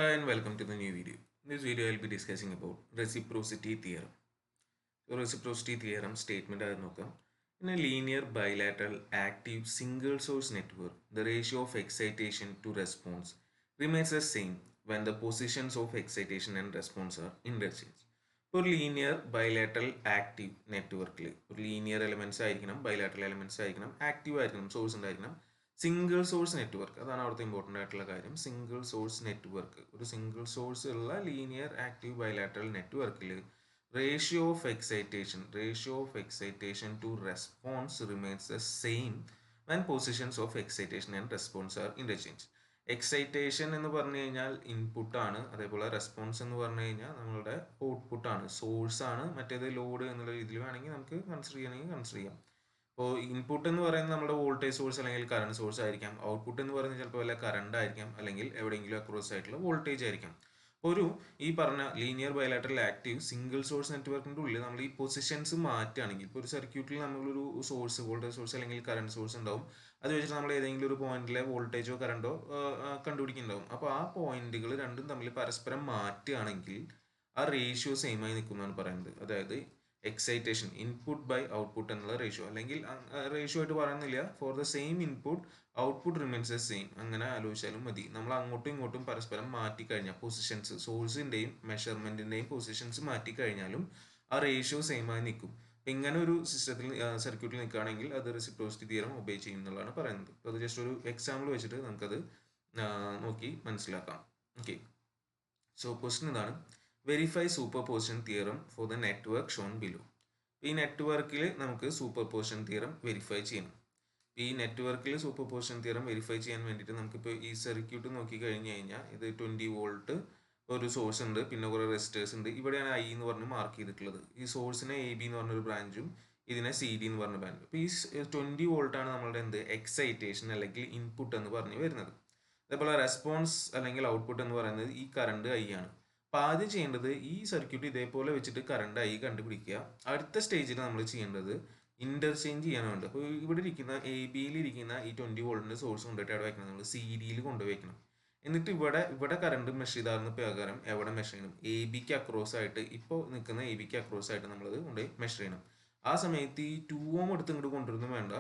Hi and welcome to the new video. In this video, I'll be discussing about reciprocity theorem. So, reciprocity theorem statement ആയിരുന്നു നോക്കാം. In a linear bilateral active single source network, the ratio of excitation to response remains the same when the positions of excitation and response are interchanged. ഒരു linear bilateral active നെറ്റ്വർക്കിൽ ഒരു linear elements ആയിരിക്കണം, bilateral elements ആയിരിക്കണം, active ആയിരിക്കണം, source ഉണ്ടായിരിക്കണം. Single source network അതാണ് അവിടുത്തെ important ആയിട്ടുള്ള കാര്യം. സിംഗിൾ സോഴ്സ് നെറ്റ്വർക്ക്, ഒരു സിംഗിൾ സോഴ്സ് ഉള്ള ലീനിയർ ആക്റ്റീവ് ബൈലാറ്ററൽ നെറ്റ്വർക്കിൽ ratio of excitation to response remains the same when positions of excitation and response are interchanged. Excitation എന്ന് പറഞ്ഞു കഴിഞ്ഞാൽ ഇൻപുട്ട് ആണ്, അതേപോലെ റെസ്പോൺസ് എന്ന് പറഞ്ഞു കഴിഞ്ഞാൽ നമ്മളുടെ ഔട്ട്പുട്ട് ആണ്, സോഴ്സ് ആണ്. മറ്റേത് ലോഡ് എന്നുള്ള രീതിയിൽ വേണമെങ്കിൽ നമുക്ക് കൺസിഡർ ചെയ്യണമെങ്കിൽ കൺസിഡർ ചെയ്യാം. ഇപ്പോൾ ഇൻപുട്ട് എന്ന് പറയുന്നത് നമ്മുടെ വോൾട്ടേജ് സോഴ്സ് അല്ലെങ്കിൽ കറണ്ട് സോഴ്സ് ആയിരിക്കാം. ഔട്ട്പുട്ട് എന്ന് പറയുന്നത് ചിലപ്പോൾ വല്ല കറണ്ട് ആയിരിക്കാം, അല്ലെങ്കിൽ എവിടെയെങ്കിലും അക്രോസ് ആയിട്ടുള്ള വോൾട്ടേജ് ആയിരിക്കാം. ഒരു ഈ പറഞ്ഞ linear bilateral active single source നെറ്റ്വർക്കിൻ്റെ ഉള്ളിൽ നമ്മൾ ഈ പൊസിഷൻസ് മാറ്റുകയാണെങ്കിൽ, ഇപ്പോൾ ഒരു സർക്യൂട്ടിൽ നമ്മളൊരു സോഴ്സ്, വോൾട്ടേജ് സോഴ്സ് അല്ലെങ്കിൽ കറണ്ട് സോഴ്സ് ഉണ്ടാവും. അത് വെച്ചിട്ട് നമ്മൾ ഏതെങ്കിലും ഒരു പോയിന്റിലെ വോൾട്ടേജോ കറണ്ടോ കണ്ടുപിടിക്കുന്നുണ്ടാവും. അപ്പോൾ ആ പോയിന്റുകൾ രണ്ടും തമ്മിൽ പരസ്പരം മാറ്റുകയാണെങ്കിൽ ആ റേഷ്യോ സെയിം ആയി നിൽക്കും എന്നാണ് പറയുന്നത്. അതായത് എക്സൈറ്റേഷൻ ഇൻപുട്ട് ബൈ ഔട്ട്പുട്ട് എന്നുള്ള റേഷ്യോ, അല്ലെങ്കിൽ റേഷ്യോ ആയിട്ട് പറയുന്നില്ല, for the same input output remains the same, അങ്ങനെ ആലോചിച്ചാലും മതി. നമ്മൾ അങ്ങോട്ടും ഇങ്ങോട്ടും പരസ്പരം മാറ്റിക്കഴിഞ്ഞാൽ പൊസിഷൻസ്, സോഴ്സിൻ്റെയും മെഷർമെൻറ്റിൻ്റെയും പൊസിഷൻസ് മാറ്റിക്കഴിഞ്ഞാലും ആ റേഷ്യോ സെയിം ആയി നിൽക്കും. അപ്പം ഇങ്ങനെ ഒരു സിസ്റ്റത്തിൽ സർക്യൂട്ടിൽ നിൽക്കുകയാണെങ്കിൽ അത് റെസിപ്രോസിറ്റി തിയറം ഒബേ ചെയ്യും എന്നുള്ളതാണ് പറയുന്നത്. അത് ജസ്റ്റ് ഒരു എക്സാമ്പിൾ വെച്ചിട്ട് നമുക്കത് നോക്കി മനസ്സിലാക്കാം. ഓക്കെ, സോ ക്വസ്റ്റ്യൻ ഇതാണ്: verify super position theorem for the network Sean below. ഈ നെറ്റ്വർക്കിൽ നമുക്ക് സൂപ്പർ പൊസിഷൻ തിയറം വെരിഫൈ ചെയ്യണം. ഈ നെറ്റ്വർക്കിൽ സൂപ്പർ പൊസിഷൻ തിയറം വെരിഫൈ ചെയ്യാൻ വേണ്ടിയിട്ട് നമുക്കിപ്പോൾ ഈ സർക്യൂട്ട് നോക്കി കഴിഞ്ഞ് കഴിഞ്ഞാൽ ഇത് 20 വോൾട്ട് ഒരു സോഴ്സ് ഉണ്ട്, പിന്നെ കുറേ റെസിസ്റ്റേഴ്സ് ഉണ്ട്. ഇവിടെയാണ് ഐ എന്ന് പറഞ്ഞ് മാർക്ക് ചെയ്തിട്ടുള്ളത്. ഈ സോഴ്സിനെ എ ബി എന്ന് പറഞ്ഞൊരു ബ്രാഞ്ചും ഇതിനെ സി ഡി എന്ന് പറഞ്ഞ ബ്രാഞ്ചും. അപ്പോൾ ഈ 20 വോൾട്ടാണ് നമ്മളുടെ എന്ത് എക്സൈറ്റേഷൻ അല്ലെങ്കിൽ ഇൻപുട്ട് എന്ന് പറഞ്ഞ് വരുന്നത്. അതേപോലെ റെസ്പോൺസ് അല്ലെങ്കിൽ ഔട്ട്പുട്ട് എന്ന് പറയുന്നത് ഈ കറണ്ട് ഐ ആണ്. അപ്പോൾ ആദ്യം ചെയ്യേണ്ടത് ഈ സർക്യൂട്ട് ഇതേപോലെ വെച്ചിട്ട് കറണ്ട് ഐ കണ്ടുപിടിക്കുക. അടുത്ത സ്റ്റേജിൽ നമ്മൾ ചെയ്യേണ്ടത് ഇന്റർചേഞ്ച് ചെയ്യാനുണ്ട്. അപ്പോൾ ഇവിടെ ഇരിക്കുന്ന എ ബിയിൽ ഇരിക്കുന്ന ഈ 20 വോൾട്ടിന്റെ സോഴ്സ് കൊണ്ടുപോയിട്ട് അവിടെ വെക്കണം, നമ്മൾ സി ഡിയിൽ കൊണ്ടുപോയി വെക്കണം. എന്നിട്ട് ഇവിടെ കറണ്ട് മെഷർ ചെയ്താകുന്ന പകരം എവിടെ മെഷർ ചെയ്യണം? എ ബിക്ക് അക്രോസ് ആയിട്ട്, ഇപ്പോൾ നിൽക്കുന്ന എ ബിക്ക് അക്രോസ് ആയിട്ട് നമ്മളത് കൊണ്ടുപോയി മെഷർ ചെയ്യണം. ആ സമയത്ത് ഈ 2 ഓം എടുത്ത് ഇങ്ങോട്ട് കൊണ്ടുവരുന്നു വേണ്ട,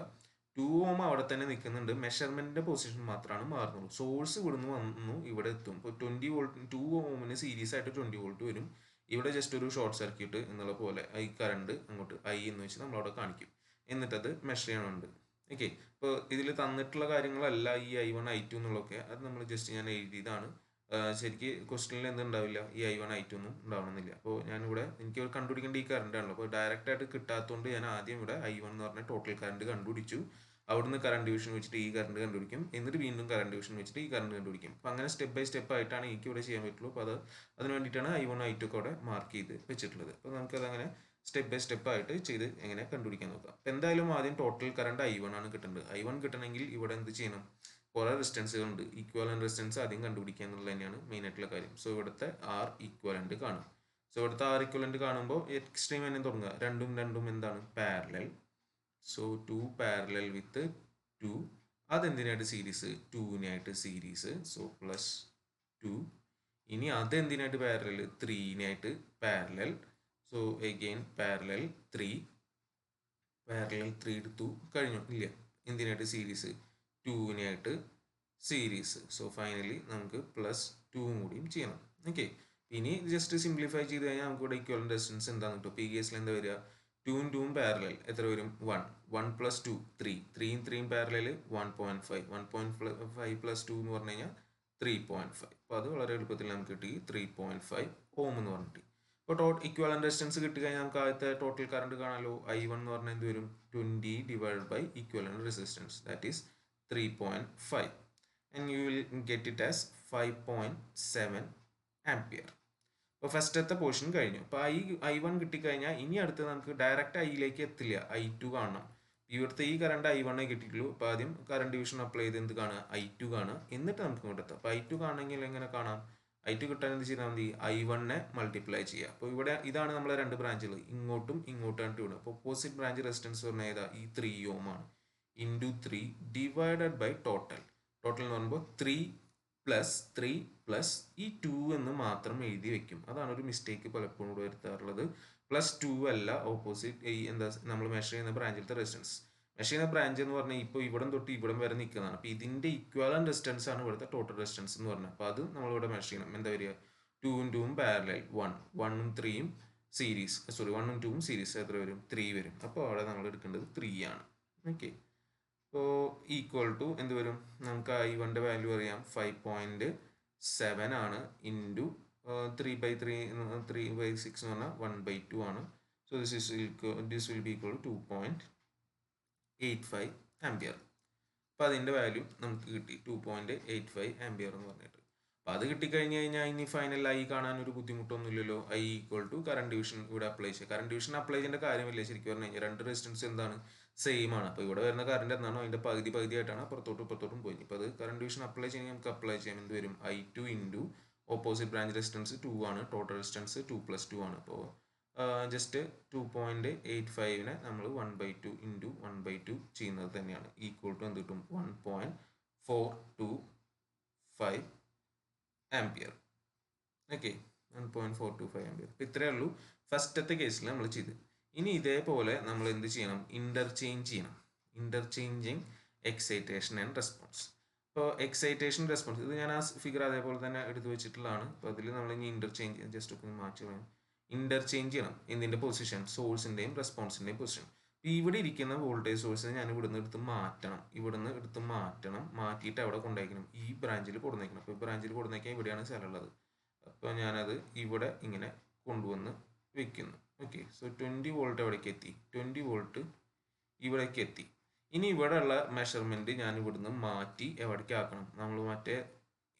2 ഓം അവിടെ തന്നെ നിൽക്കുന്നുണ്ട്, മെഷർമെന്റിന്റെ പൊസിഷൻ മാത്രമാണ് മാറുന്നുള്ളൂ. സോഴ്സ് ഇവിടുന്ന് വന്നു ഇവിടെ എത്തും. ഇപ്പോൾ 20 വോൾട്ട് 2 ഓമിന് സീരീസ് ആയിട്ട് 20 വോൾട്ട് വരും. ഇവിടെ ജസ്റ്റ് ഒരു ഷോർട്ട് സർക്യൂട്ട് എന്നുള്ള പോലെ ഈ കറണ്ട് അങ്ങോട്ട് ഐ എന്ന് വെച്ച് നമ്മളവിടെ കാണിക്കും. എന്നിട്ടത് മെഷർ ചെയ്യണമുണ്ട്. ഓക്കെ, ഇപ്പോൾ ഇതിൽ തന്നിട്ടുള്ള കാര്യങ്ങളല്ല ഈ I1 I2 എന്നുള്ളതൊക്കെ, അത് നമ്മൾ ജസ്റ്റ് ഞാൻ എഴുതിയതാണ്. ശരിക്ക് ക്വസ്റ്റ്യനിൽ എന്തുണ്ടാവില്ല, ഈ I1 I2 ഒന്നും ഉണ്ടാവണമെന്നില്ല. അപ്പോൾ ഞാനിവിടെ എനിക്ക് കണ്ടുപിടിക്കേണ്ട ഈ കറണ്ട് ആണല്ലോ, അപ്പോൾ ഡയറക്റ്റ് ആയിട്ട് കിട്ടാത്തതുകൊണ്ട് ഞാൻ ആദ്യം ഇവിടെ I1 എന്ന് പറഞ്ഞ ടോട്ടൽ കറണ്ട് കണ്ടുപിടിച്ചു. അവിടുന്ന് കറണ്ട് ഡിവിഷൻ വെച്ചിട്ട് ഈ കറണ്ട് കണ്ടുപിടിക്കും, എന്നിട്ട് വീണ്ടും കറണ്ട് ഡിവിഷൻ വെച്ചിട്ട് ഈ കറണ്ട് കണ്ടുപിടിക്കും. അപ്പോൾ അങ്ങനെ സ്റ്റെപ്പ് ബൈ സ്റ്റെപ്പ് ആയിട്ടാണ് എനിക്ക് ഇവിടെ ചെയ്യാൻ പറ്റുള്ളൂ. അപ്പോൾ അതിന് വേണ്ടിയിട്ടാണ് I1 I2 ഒക്കെ അവിടെ മാർക്ക് ചെയ്ത് വെച്ചിട്ടുള്ളത്. അപ്പോൾ നമുക്കത് അങ്ങനെ സ്റ്റെപ്പ് ബൈ സ്റ്റെപ്പ് ആയിട്ട് ചെയ്ത് എങ്ങനെ കണ്ടുപിടിക്കാൻ നോക്കാം. അപ്പോൾ എന്തായാലും ആദ്യം ടോട്ടൽ കറണ്ട് I1 ആണ് കിട്ടേണ്ടത്. I1 കിട്ടണമെങ്കിൽ ഇവിടെ എന്ത് ചെയ്യണം? കുറേ റെസിസ്റ്റൻസുകളുണ്ട്. ഈക്വലന്റ് റെസിസ്റ്റൻസ് ആദ്യം കണ്ടുപിടിക്കുക എന്നുള്ളത് തന്നെയാണ് മെയിൻ ആയിട്ടുള്ള കാര്യം. സോ ഇവിടുത്തെ R ഈക്വലന്റ് കാണും. സോ ഇവിടുത്തെ R ഈക്വലന്റ് കാണുമ്പോൾ എക്സ്ട്രീം തന്നെ തുടങ്ങുക. രണ്ടും എന്താണ്? പാരലൽ. So 2 parallel with 2. അതെന്തിനായിട്ട് സീരീസ്? 2-നായിട്ട് സീരീസ്. So plus 2. ഇനി അതെന്തിനായിട്ട് പാരലൽ? 3-നായിട്ട് parallel. So again parallel 3. Parallel 3 എടുത്തു, കഴിഞ്ഞു ഇല്ല? എന്തിനായിട്ട് സീരീസ്? 2-നായിട്ട് സീരീസ്. സോ ഫൈനലി നമുക്ക് പ്ലസ് 2 കൂടിയും ചെയ്യണം. ഓക്കെ, ഇനി ജസ്റ്റ് സിംപ്ലിഫൈ ചെയ്ത് കഴിഞ്ഞാൽ നമുക്ക് ഇവിടെ ഇക്വലന്റ് റെസിസ്റ്റൻസ് എന്താന്ന് കിട്ടും? പി കേസിൽ എന്താ വരിക? 2 2 പാരലൽ എത്ര വരും? 1. 1 പ്ലസ് 2 3. 3 3 പാരലൽ 1.5. 1.5 പ്ലസ് 2 എന്ന് പറഞ്ഞു കഴിഞ്ഞാൽ 3.5. അപ്പോൾ അത് വളരെ എളുപ്പത്തിൽ നമുക്ക് കിട്ടി 3.5 ഓം എന്ന് പറഞ്ഞിട്ട്. ഇപ്പോൾ ഇക്വലന്റ് റെസിസ്റ്റൻസ് കിട്ടി കഴിഞ്ഞാൽ നമുക്ക് ആദ്യത്തെ ടോട്ടൽ കറണ്ട് കാണാമല്ലോ. I1 എന്ന് പറഞ്ഞാൽ എന്ത് വരും? 20 divide by equivalent resistance, that is 3.5, and you will get it as 5.7 ampere. അപ്പോൾ ഫസ്റ്റത്തെ പോർഷൻ കഴിഞ്ഞു. അപ്പോൾ I1 കിട്ടിക്കഴിഞ്ഞാൽ ഇനി അടുത്ത് നമുക്ക് ഡയറക്റ്റ് ഐയിലേക്ക് എത്തില്ല, I2 കാണണം. ഇവിടുത്തെ ഈ കറണ്ട് I1 കിട്ടിയിട്ടുള്ളൂ. അപ്പോൾ ആദ്യം കറണ്ട് ഡിവിഷൻ അപ്ലൈ ചെയ്ത് എന്ത് കാണുക? I2 കാണുക. എന്നിട്ട് നമുക്ക് ഇങ്ങോട്ട് എത്താം. അപ്പോൾ I2 കാണണമെങ്കിൽ എങ്ങനെ കാണാം? I2 കിട്ടാൻ എന്ത് ചെയ്താൽ മതി? I1-നെ മൾട്ടിപ്ലൈ ചെയ്യുക. അപ്പോൾ ഇവിടെ ഇതാണ് നമ്മളെ രണ്ട് ബ്രാഞ്ചുകൾ, ഇങ്ങോട്ടും ഇങ്ങോട്ടാണ് ഇവിടെ. അപ്പോൾ ഓപ്പോസിറ്റ് ബ്രാഞ്ച് റെസിസ്റ്റൻസ് പറഞ്ഞാൽ ഏതാ? ഈ 3 ഓം ആണ്. Into 3 divided by total. Total എന്ന് പറയുമ്പോൾ 3 പ്ലസ് 3 പ്ലസ് ഈ 2 എന്ന് മാത്രം എഴുതി വെക്കും. അതാണ് ഒരു മിസ്റ്റേക്ക് പലപ്പോഴും ഇവിടെ വരുത്താറുള്ളത്. പ്ലസ് 2 അല്ല ഓപ്പോസിറ്റ് ഈ എന്താ നമ്മൾ മെഷർ ചെയ്യുന്ന ബ്രാഞ്ചിലത്തെ റെസിസ്റ്റൻസ്. മെഷർ ചെയ്യുന്ന ബ്രാഞ്ച് എന്ന് പറഞ്ഞാൽ ഇപ്പോൾ ഇവിടം തൊട്ട് ഇവിടം വരെ നിൽക്കുന്നതാണ്. അപ്പോൾ ഇതിന്റെ ഇക്വാലന്റ് റെസിസ്റ്റൻസ് ആണ് ഇവിടുത്തെ ടോട്ടൽ റെസിസ്റ്റൻസ് എന്ന് പറഞ്ഞത്. അപ്പോൾ അത് നമ്മളിവിടെ മെഷർ ചെയ്യണം. എന്താ വരിക? 2 2 പാരലൽ 1 1 3 സീരീസ്, സോറി 1 2 സീരീസ് എത്ര വരും? 3 വരും. അപ്പോൾ അവിടെ നമ്മൾ എടുക്കേണ്ടത് 3 ആണ്. ഓക്കെ, അപ്പോൾ ഈക്വൽ ടു എന്ത് വരും? നമുക്ക് I1 വാല്യൂ അറിയാം 5.7 ആണ് ഇൻറ്റു 3/3 3/6 എന്ന് പറഞ്ഞാൽ 1/2 ആണ്. So this will be equal to 2.85 ampere. അപ്പോൾ അതിൻ്റെ വാല്യൂ നമുക്ക് കിട്ടി 2.85 ആംപിയർ എന്ന് പറഞ്ഞിട്ട്. അപ്പോൾ അത് കിട്ടിക്കഴിഞ്ഞ് കഴിഞ്ഞാൽ ഇനി ഫൈനൽ I കാണാൻ ഒരു ബുദ്ധിമുട്ടൊന്നുമില്ലല്ലോ. I equal to current division ഇവിടെ അപ്ലൈ ചെയ്യുക. കറണ്ട് ഡിവിഷൻ അപ്ലൈ ചെയ്യേണ്ട കാര്യമില്ല ശരിക്കും പറഞ്ഞു കഴിഞ്ഞാൽ. രണ്ട് റെസിസ്റ്റൻസ് എന്താണ്? സെയിം ആണ്. അപ്പോൾ ഇവിടെ വരുന്ന കറണ്ട് എന്താണോ അതിൻ്റെ പകുതി ആയിട്ടാണ് അപ്പുറത്തോട്ടും പോയി. ഇപ്പോൾ അത് കറണ്ട് ഡിവിഷൻ അപ്ലൈ ചെയ്യുമ്പോൾ നമുക്ക് അപ്ലൈ ചെയ്യാം. എന്ത് വരും? I2 into opposite branch resistance 2 ആണ്, ടോട്ടൽ റെസിസ്റ്റൻസ് 2 + 2 ആണ്. അപ്പോൾ ജസ്റ്റ് 2.85നെ നമ്മൾ 1/2 ഇൻറ്റു 1/2 ചെയ്യുന്നത് തന്നെയാണ്. ഈക്വൽ ടു എന്ത് കിട്ടും? 1.425 ആംപിയർ. Okay, 1.425 ampere. അപ്പോൾ ഇത്രയേ ഉള്ളൂ ഫസ്റ്റത്തെ കേസിൽ നമ്മൾ ചെയ്ത്. ഇനി ഇതേപോലെ നമ്മൾ എന്ത് ചെയ്യണം? ഇന്റർചേഞ്ച് ചെയ്യണം. Interchanging excitation and response. ഇപ്പോൾ എക്സൈറ്റേഷൻ റെസ്പോൺസ് ഇത് ഞാൻ ആ ഫിഗർ അതേപോലെ തന്നെ എടുത്തു വെച്ചിട്ടുള്ളതാണ്. അപ്പോൾ അതിൽ നമ്മൾ ഇനി ഇന്റർചേഞ്ച് ജസ്റ്റ് ഒക്കെ മാറ്റി കളയാം. ഇന്റർചേഞ്ച് ചെയ്യണം എന്തിൻ്റെ പൊസിഷൻ? സോഴ്സിൻ്റെയും റെസ്പോൺസിൻ്റെയും പൊസിഷൻ. ഇവിടെ ഇരിക്കുന്ന വോൾട്ടേജ് സോഴ്സ് ഞാൻ ഇവിടുന്ന് എടുത്ത് മാറ്റണം. മാറ്റിയിട്ട് അവിടെ കൊണ്ടുവയ്ക്കണം. ഈ ബ്രാഞ്ചിൽ കൊടുന്നേക്കണം. അപ്പോൾ ഈ ബ്രാഞ്ചിൽ കൊടുന്നേക്കാൻ ഇവിടെയാണ് സ്ഥലമുള്ളത്. അപ്പോൾ ഞാനത് ഇവിടെ ഇങ്ങനെ കൊണ്ടുവന്ന് വെക്കുന്നു. ഓക്കെ, സോ 20 വോൾട്ട് എവിടേക്ക് എത്തി? 20 വോൾട്ട് ഇവിടേക്ക് എത്തി. ഇനി ഇവിടെ ഉള്ള മെഷർമെന്റ് ഞാൻ ഇവിടുന്ന് മാറ്റി എവിടേക്ക് ആക്കണം? നമ്മൾ മറ്റേ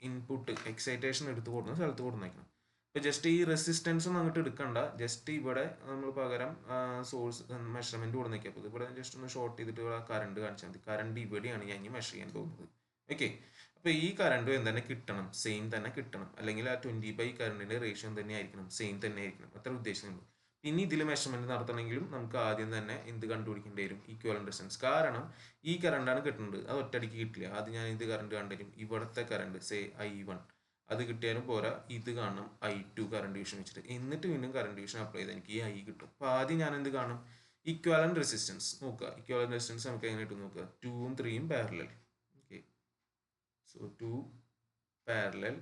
ഇൻപുട്ട് എക്സൈറ്റേഷൻ എടുത്ത് കൊടുക്കുന്ന സ്ഥലത്ത് കൊടുന്നേക്കണം. ഇപ്പോൾ ജസ്റ്റ് ഈ റെസിസ്റ്റൻസ് ഒന്നും അങ്ങോട്ട് എടുക്കണ്ട. ജസ്റ്റ് ഇവിടെ നമ്മൾ പകരം സോഴ്സ് മെഷർമെന്റ് കൊടുന്നേക്കുക. അപ്പോൾ ഇവിടെ ജസ്റ്റ് ഒന്ന് ഷോർട്ട് ചെയ്തിട്ട് ഇവിടെ കറണ്ട് കാണിച്ചാൽ മതി. കറണ്ട് ഇവിടെയാണ് ഞാൻ ഇനി മെഷർ ചെയ്യാൻ പോകുന്നത്. ഓക്കെ, അപ്പോൾ ഈ കറണ്ട് തന്നെ കിട്ടണം, സെയിം തന്നെ കിട്ടണം. അല്ലെങ്കിൽ ആ 20 കറണ്ടിന്റെ റേഷ്യോ തന്നെ ആയിരിക്കണം, സെയിം തന്നെ ആയിരിക്കണം. അത്ര ഉദ്ദേശിക്കുന്നുള്ളൂ. ഇനി ഇതിൽ മെഷർമെന്റ് നടത്തണമെങ്കിലും നമുക്ക് ആദ്യം തന്നെ എന്ത് കണ്ടുപിടിക്കേണ്ടി വരും? Equivalent resistance. കാരണം ഈ കറണ്ടാണ് കിട്ടുന്നത്, അത് ഒറ്റയടിക്ക് കിട്ടില്ല. ആദ്യം ഞാൻ ഇത് കറണ്ട് കണ്ടുവരും. ഇവിടുത്തെ കറണ്ട് സേ I1 അത് കിട്ടിയാലും പോരാ, ഇത് കാണണം I2 കറണ്ട് ഡിവിഷൻ വെച്ചിട്ട്. എന്നിട്ട് വീണ്ടും കറണ്ട് ഡിവിഷൻ അപ്ലൈ ചെയ്ത് എനിക്ക് ഈ I കിട്ടും. അപ്പോൾ ആദ്യം ഞാൻ എന്ത് കാണും? ഇക്വാലന്റ് റെസിസ്റ്റൻസ് നോക്കുക. ഇക്വാലന്റ് റെസിസ്റ്റൻസ് നമുക്ക് എങ്ങനെ കിട്ടും നോക്കുക. 2ഉം 3ഉം പാരലൽ. ഓക്കെ, സോ 2 പാരലൽ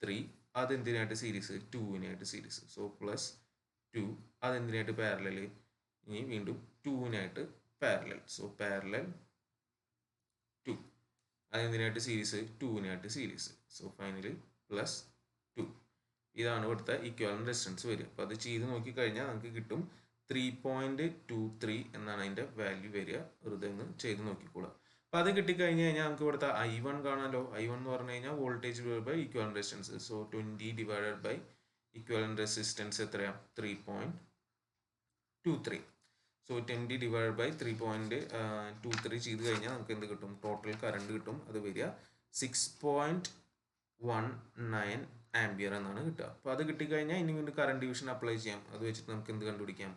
3 അതെന്തിനായിട്ട് സീരീസ്? 2നായിട്ട് സീരീസ്. സോ പ്ലസ് 2 അതെന്തിനായിട്ട് പാരലൽ? ഇനി വീണ്ടും 2നായിട്ട് പാരലൽ. സോ പാരലൽ 2 അതെന്തിനായിട്ട് സീരീസ്? 2നായിട്ട് സീരീസ്. So finally plus 2. ഇതാണ് ഇവിടുത്തെ ഇക്വാലന്റ് റെസിസ്റ്റൻസ് വരിക. അപ്പോൾ അത് ചെയ്ത് നോക്കിക്കഴിഞ്ഞാൽ നമുക്ക് കിട്ടും 3.23 എന്നാണ് അതിൻ്റെ വാല്യൂ വരിക. വെറുതെ ഒന്ന് ചെയ്ത് നോക്കിക്കോളാം. അപ്പോൾ അത് കിട്ടിക്കഴിഞ്ഞ് കഴിഞ്ഞാൽ നമുക്ക് ഇവിടുത്തെ I1 കാണാമല്ലോ. I1 എന്ന് പറഞ്ഞു കഴിഞ്ഞാൽ voltage divide by equivalent resistance. So 20 divided by equivalent resistance എത്രയാണ്? 3.23. സോ 20 ഡിവൈഡ് ബൈ 3.23 ചെയ്ത് കഴിഞ്ഞാൽ നമുക്ക് എന്ത് കിട്ടും? ടോട്ടൽ കറണ്ട് കിട്ടും. അത് വരിക 6.19 ആംപിയർ എന്നാണ് കിട്ടുക. അപ്പോൾ അത് കിട്ടിക്കഴിഞ്ഞാൽ ഇനി വീണ്ടും കറണ്ട് ഡിവിഷൻ അപ്ലൈ ചെയ്യാം. അത് വെച്ചിട്ട് നമുക്ക് എന്ത് കണ്ടുപിടിക്കാം?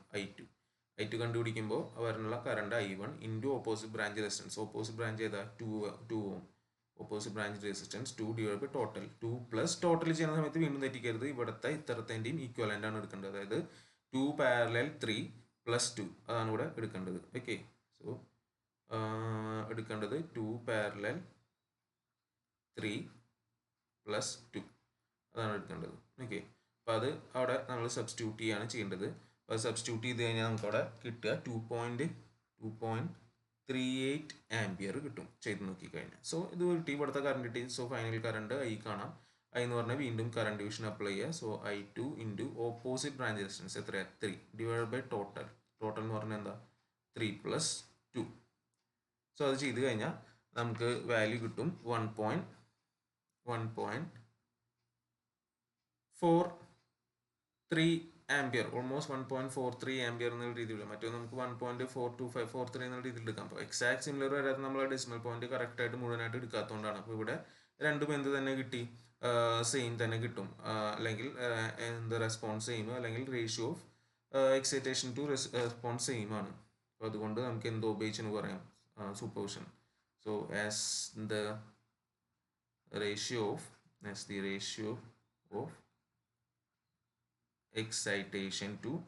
I2 കണ്ടുപിടിക്കുമ്പോൾ അവരിലുള്ള current I1 into opposite branch resistance. Opposite branch ഏതാ? 2 ohm. Opposite branch resistance 2 divide by total. 2 plus total ചെയ്യുന്ന സമയത്ത് വീണ്ടും തെറ്റിക്കരുത്. ഇവിടുത്തെ ഇത്തരത്തിൻ്റെയും ഈക്വലൻ്റ് ആണ് എടുക്കേണ്ടത്. അതായത് 2 പാരലൽ 3 പ്ലസ് 2 അതാണ് ഇവിടെ എടുക്കേണ്ടത്. ഓക്കെ, സോ എടുക്കേണ്ടത് 2 പാരലൽ 3 പ്ലസ് 2 അതാണ് എടുക്കേണ്ടത്. ഓക്കെ, അപ്പോൾ അത് അവിടെ നമ്മൾ സബ്സ്റ്റിറ്റ്യൂട്ട് ചെയ്യാണ് ചെയ്യേണ്ടത്. അപ്പോൾ അത് സബ്സ്റ്റിറ്റ്യൂട്ട് ചെയ്ത് കഴിഞ്ഞാൽ നമുക്ക് അവിടെ കിട്ടുക 2.38 ആംപിയർ കിട്ടും ചെയ്ത് നോക്കിക്കഴിഞ്ഞാൽ. സോ ഇത് കിട്ടി, ഇവിടുത്തെ കറണ്ട് കിട്ടി. സോ ഫൈനൽ കറണ്ട് I കാണാം. I എന്ന് പറഞ്ഞാൽ വീണ്ടും കറണ്ട് ഡിവിഷൻ അപ്ലൈ ചെയ്യുക. So I2 into opposite branch resistance എത്രയാണ്? 3 ഡിവൈഡ് ബൈ ടോട്ടൽ. ടോട്ടൽ എന്ന് പറഞ്ഞാൽ എന്താ? 3 പ്ലസ് 2. സോ അത് ചെയ്ത് കഴിഞ്ഞാൽ നമുക്ക് വാല്യൂ കിട്ടും 1.43 ആംപിയർ. ഓൾമോസ്റ്റ് 1.43 ആംപിയർ എന്നുള്ള രീതിയിൽ. മറ്റേ നമുക്ക് 1.42543 എന്നുള്ള രീതിയിൽ എടുക്കാം. അപ്പോൾ എക്സാക്ട് സിമിലർ വരാതെ നമ്മൾ ഡെസിമൽ പോയിന്റ് കറക്റ്റ് ആയിട്ട് മുഴുവനായിട്ട് എടുക്കാത്തതുകൊണ്ടാണ്. അപ്പോൾ ഇവിടെ രണ്ടും എന്ത് തന്നെ കിട്ടി? സെയിം തന്നെ കിട്ടും. അല്ലെങ്കിൽ എന്ത് റെസ്പോൺസ് സെയിം, അല്ലെങ്കിൽ ratio of excitation to response same ആണ്. അപ്പോൾ അതുകൊണ്ട് നമുക്ക് എന്തോ ഉപയോഗിച്ചെന്ന് പറയാം? Supervision. So as the ratio of excitation to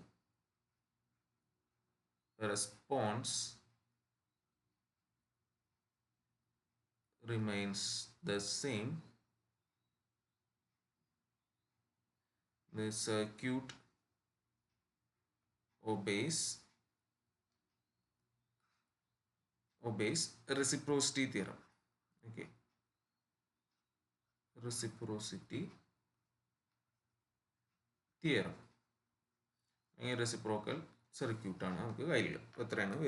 response remains the same. The circuit obeys reciprocity theorem. Okay, reciprocity theorem. Reciprocal സർക്യൂട്ടാണ് നമുക്ക് കയ്യിലുള്ളത്. അപ്പോൾ എത്രയാണ്